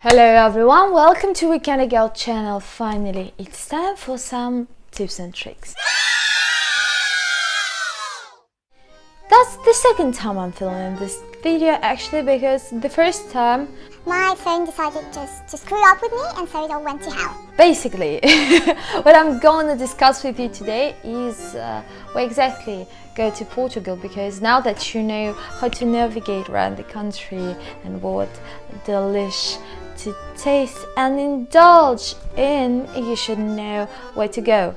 Hello everyone, welcome to Weekend Girl channel. Finally, it's time for some tips and tricks. That's the second time I'm filming this video actually, because the first time my phone decided just to screw up with me and so it all went to hell. Basically, what I'm going to discuss with you today is where exactly go to Portugal, because now that you know how to navigate around the country and what delish to taste and indulge in, you should know where to go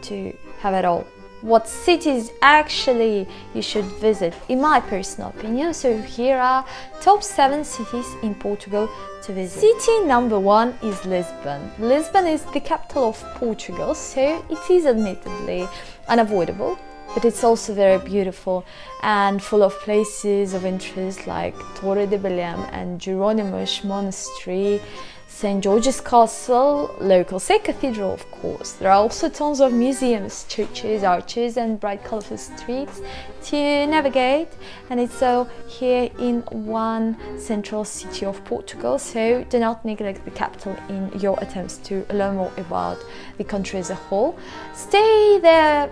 to have it all. What cities actually you should visit, in my personal opinion. So here are top 7 cities in Portugal to visit. City number 1 is Lisbon. Lisbon is the capital of Portugal, so it is admittedly unavoidable, but it's also very beautiful and full of places of interest like Torre de Belém and Jerónimos Monastery, St. George's Castle, local St. Cathedral of course. There are also tons of museums, churches, arches and bright colourful streets to navigate, and it's all here in one central city of Portugal, so do not neglect the capital in your attempts to learn more about the country as a whole. Stay there,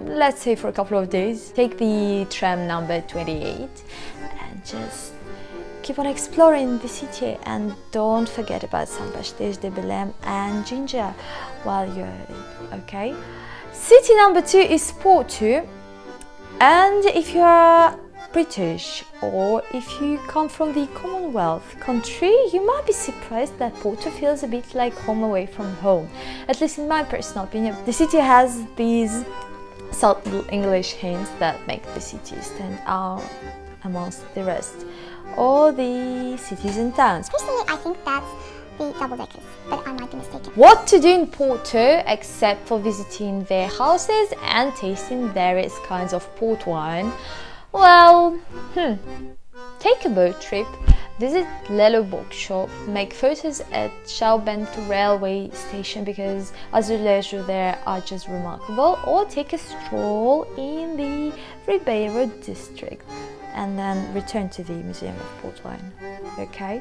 let's say for a couple of days. Take the tram number 28 and just keep on exploring the city, and don't forget about some pastéis de Belém and ginger while you're at it, okay? City number 2 is Porto, and if you are British or if you come from the Commonwealth country, you might be surprised that Porto feels a bit like home away from home, at least in my personal opinion. The city has these subtle English hints that make the city stand out amongst the rest or the cities and towns. Personally, I think that's the double-deckers, but I might be mistaken. What to do in Porto except for visiting their houses and tasting various kinds of port wine? Well, take a boat trip, visit Lelo Bookshop, make photos at Chao Bento railway station because azulejos there are just remarkable, or take a stroll in the Ribeiro district and then return to the Museum of Port Wine, okay?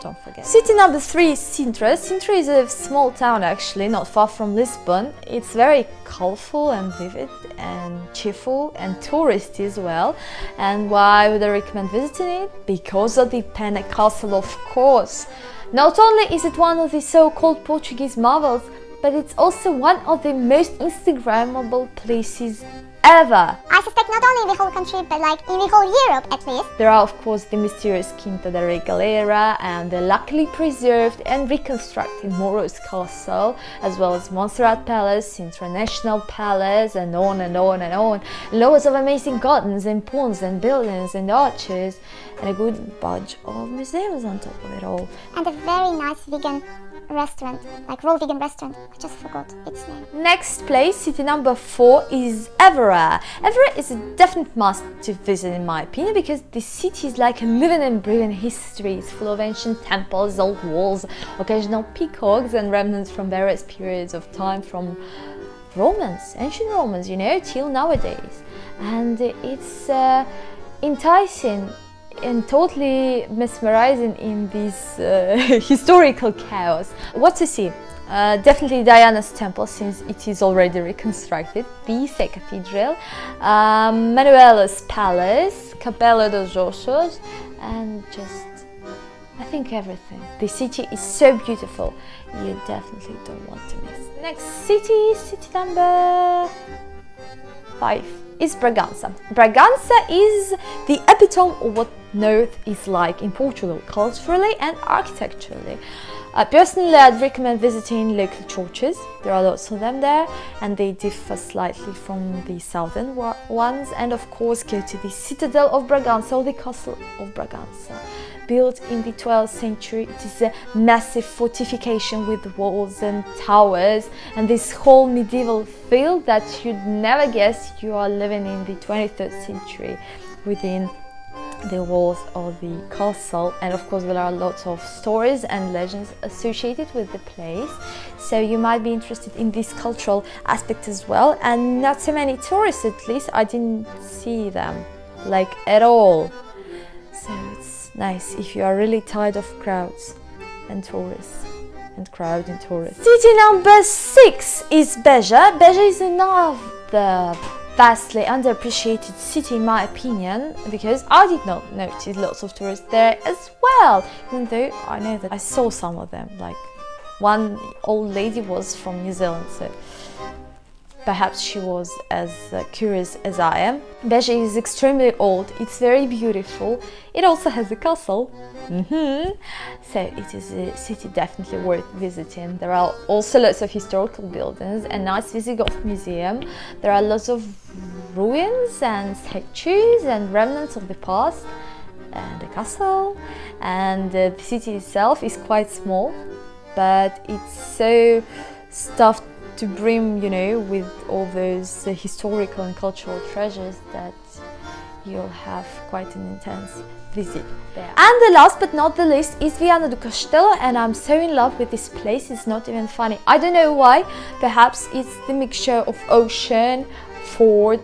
Don't forget. City number 3 is Sintra. Sintra is a small town actually, not far from Lisbon. It's very colorful and vivid and cheerful and touristy as well. And why would I recommend visiting it? Because of the Pena Castle, of course. Not only is it one of the so-called Portuguese marvels, but it's also one of the most Instagrammable places ever. I suspect not only in the whole country, but like in the whole Europe at least. There are of course the mysterious Quinta da Galera and the luckily preserved and reconstructed Moros Castle, as well as Montserrat Palace, Sintra National Palace, and on and on and on. Loads of amazing gardens and ponds and buildings and arches, and a good bunch of museums on top of it all. And a very nice vegan restaurant, like raw vegan restaurant. I just forgot its name. Next place, city number 4 is Evora. Evora is a definite must to visit in my opinion, because the city is like a living and breathing history. It's full of ancient temples, old walls, occasional peacocks and remnants from various periods of time, from Romans, ancient Romans, you know, till nowadays. And it's enticing and totally mesmerizing in this historical chaos. What to see? Definitely Diana's temple, since it is already reconstructed, the St. Cathedral, Manuela's palace, Capella dos Ossos, and just, I think, everything. The city is so beautiful, you definitely don't want to miss. Next city, city number 5 is Bragança. Bragança is the epitome of what North is like in Portugal, culturally and architecturally. Personally, I'd recommend visiting local churches. There are lots of them there, and they differ slightly from the southern ones. And of course, go to the citadel of Bragança, or the castle of Bragança. Built in the 12th century, it is a massive fortification with walls and towers, and this whole medieval feel that you'd never guess you are living in the 23rd century within the walls of the castle. And of course there are lots of stories and legends associated with the place, so you might be interested in this cultural aspect as well. And not so many tourists, at least I didn't see them like at all, so it's nice if you are really tired of crowds. and tourists and crowd and tourists. City number 6 is Beja. Beja is another vastly underappreciated city in my opinion, because I did not notice lots of tourists there as well, even though I know that I saw some of them. Like one old lady was from New Zealand, so perhaps she was as curious as I am. Beja is extremely old, it's very beautiful, it also has a castle. So it is a city definitely worth visiting. There are also lots of historical buildings, a nice Visigoth museum. There are lots of ruins and statues and remnants of the past, and a castle. And the city itself is quite small, but it's so stuffed to brim, you know, with all those historical and cultural treasures that you'll have quite an intense visit there. And the last but not the least is Viana do Castelo, and I'm so in love with this place, it's not even funny. I don't know why, perhaps it's the mixture of ocean, port,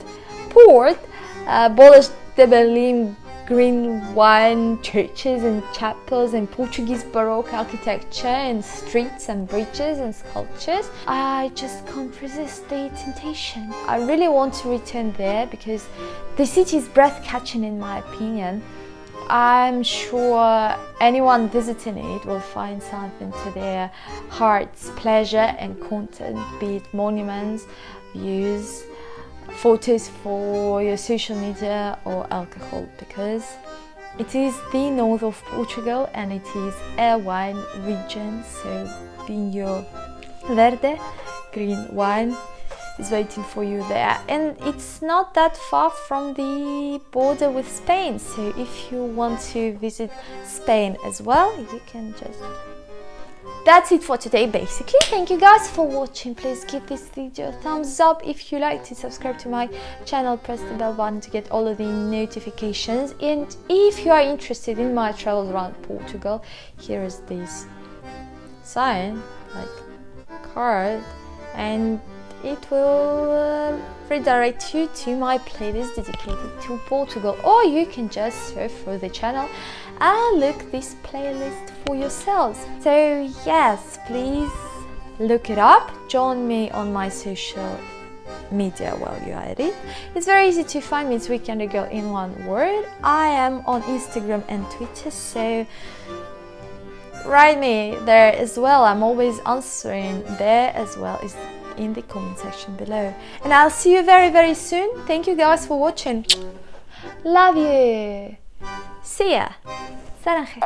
bolas de Berlim, green wine, churches and chapels and Portuguese Baroque architecture and streets and bridges and sculptures. I just can't resist the temptation. I really want to return there because the city is breath-catching in my opinion. I'm sure anyone visiting it will find something to their heart's pleasure and content, be it monuments, views, photos for your social media or alcohol, because it is the north of Portugal and it is a wine region, so Vinho Verde, green wine, is waiting for you there. And it's not that far from the border with Spain, so if you want to visit Spain as well, you can just... That's it for today basically. Thank you guys for watching. Please give this video a thumbs up if you liked it, subscribe to my channel, press the bell button to get all of the notifications, and if you are interested in my travels around Portugal, here is this sign, like card, and it will redirect you to my playlist dedicated to Portugal, or you can just surf through the channel and look this playlist for yourselves. So yes, please look it up, join me on my social media while you are at it. It's very easy to find me, it's Weekender Girl in one word. I am on Instagram and Twitter, so write me there as well. I'm always answering there as well as in the comment section below. And I'll see you very, very soon. Thank you guys for watching. Love you. See ya. Saranghe.